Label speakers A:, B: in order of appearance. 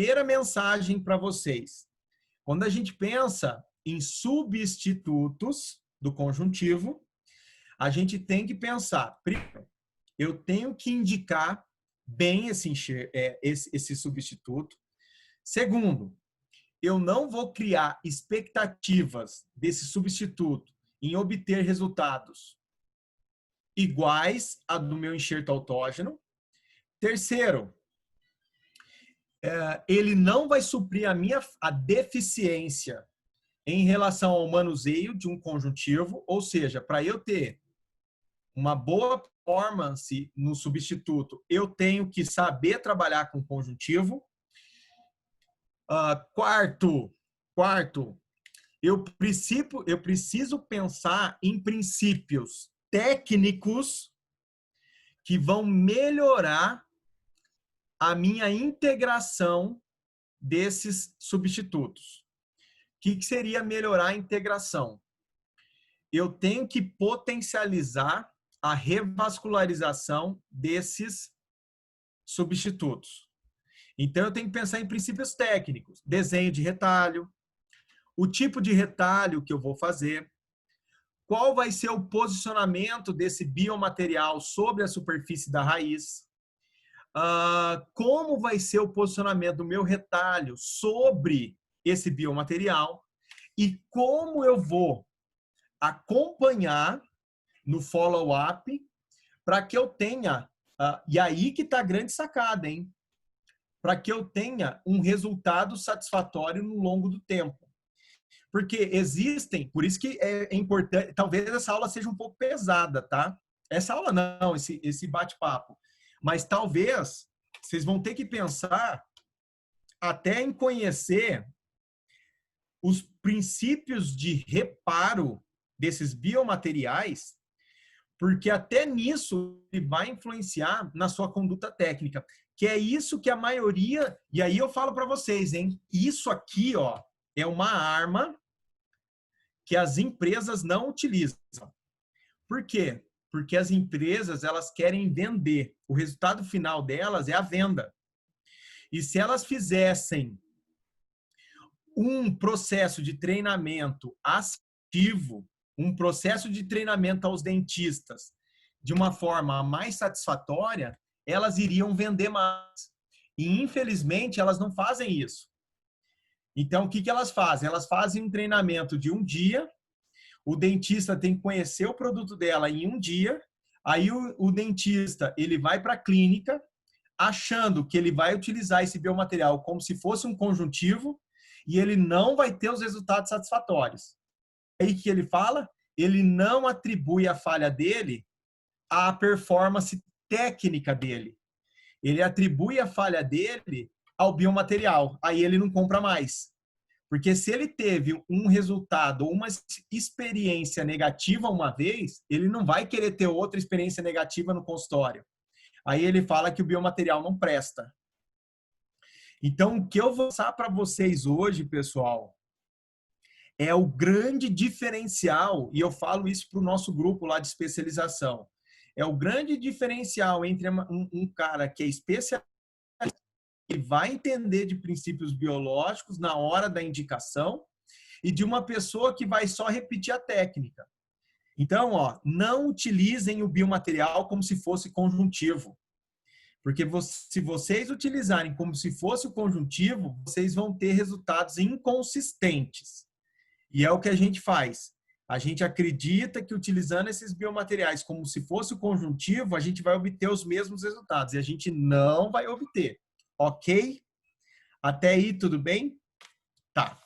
A: primeira mensagem para vocês. Quando a gente pensa em substitutos do conjuntivo, a gente tem que pensar, primeiro, eu tenho que indicar bem esse substituto. Segundo, eu não vou criar expectativas desse substituto em obter resultados iguais a do meu enxerto autógeno. Terceiro, ele não vai suprir a deficiência em relação ao manuseio de um conjuntivo, ou seja, para eu ter uma boa performance no substituto, eu tenho que saber trabalhar com conjuntivo. Quarto, eu preciso pensar em princípios técnicos que vão melhorar a minha integração desses substitutos. O que seria melhorar a integração? Eu tenho que potencializar a revascularização desses substitutos. Então, eu tenho que pensar em princípios técnicos. Desenho de retalho, o tipo de retalho que eu vou fazer, qual vai ser o posicionamento desse biomaterial sobre a superfície da raiz, como vai ser o posicionamento do meu retalho sobre esse biomaterial e como eu vou acompanhar no follow-up para que eu tenha, e aí que está a grande sacada, hein? Para que eu tenha um resultado satisfatório no longo do tempo. Porque existem, por isso que é importante, talvez essa aula seja um pouco pesada, tá? Essa aula não, esse bate-papo. Mas talvez vocês vão ter que pensar até em conhecer os princípios de reparo desses biomateriais, porque até nisso ele vai influenciar na sua conduta técnica, que é isso que a maioria, e aí eu falo para vocês, hein? Isso aqui, ó, é uma arma que as empresas não utilizam. Por quê? Porque as empresas, elas querem vender. O resultado final delas é a venda. E se elas fizessem um processo de treinamento ativo, um processo de treinamento aos dentistas de uma forma mais satisfatória, elas iriam vender mais. E, infelizmente, elas não fazem isso. Então, o que elas fazem? Elas fazem um treinamento de um dia, o dentista tem que conhecer o produto dela em um dia, aí o dentista ele vai para a clínica, achando que ele vai utilizar esse biomaterial como se fosse um conjuntivo, e ele não vai ter os resultados satisfatórios. Aí que ele fala? Ele não atribui a falha dele à performance técnica dele. Ele atribui a falha dele ao biomaterial. Aí ele não compra mais. Porque se ele teve um resultado ou uma experiência negativa uma vez, ele não vai querer ter outra experiência negativa no consultório. Aí ele fala que o biomaterial não presta. Então, o que eu vou passar para vocês hoje, pessoal, é o grande diferencial, e eu falo isso para o nosso grupo lá de especialização, é o grande diferencial entre um cara que é especialista e vai entender de princípios biológicos na hora da indicação e de uma pessoa que vai só repetir a técnica. Então, ó, não utilizem o biomaterial como se fosse conjuntivo. Porque se vocês utilizarem como se fosse o conjuntivo, vocês vão ter resultados inconsistentes. E é o que a gente faz. A gente acredita que utilizando esses biomateriais como se fosse o conjuntivo, a gente vai obter os mesmos resultados. E a gente não vai obter. Ok? Até aí, tudo bem? Tá.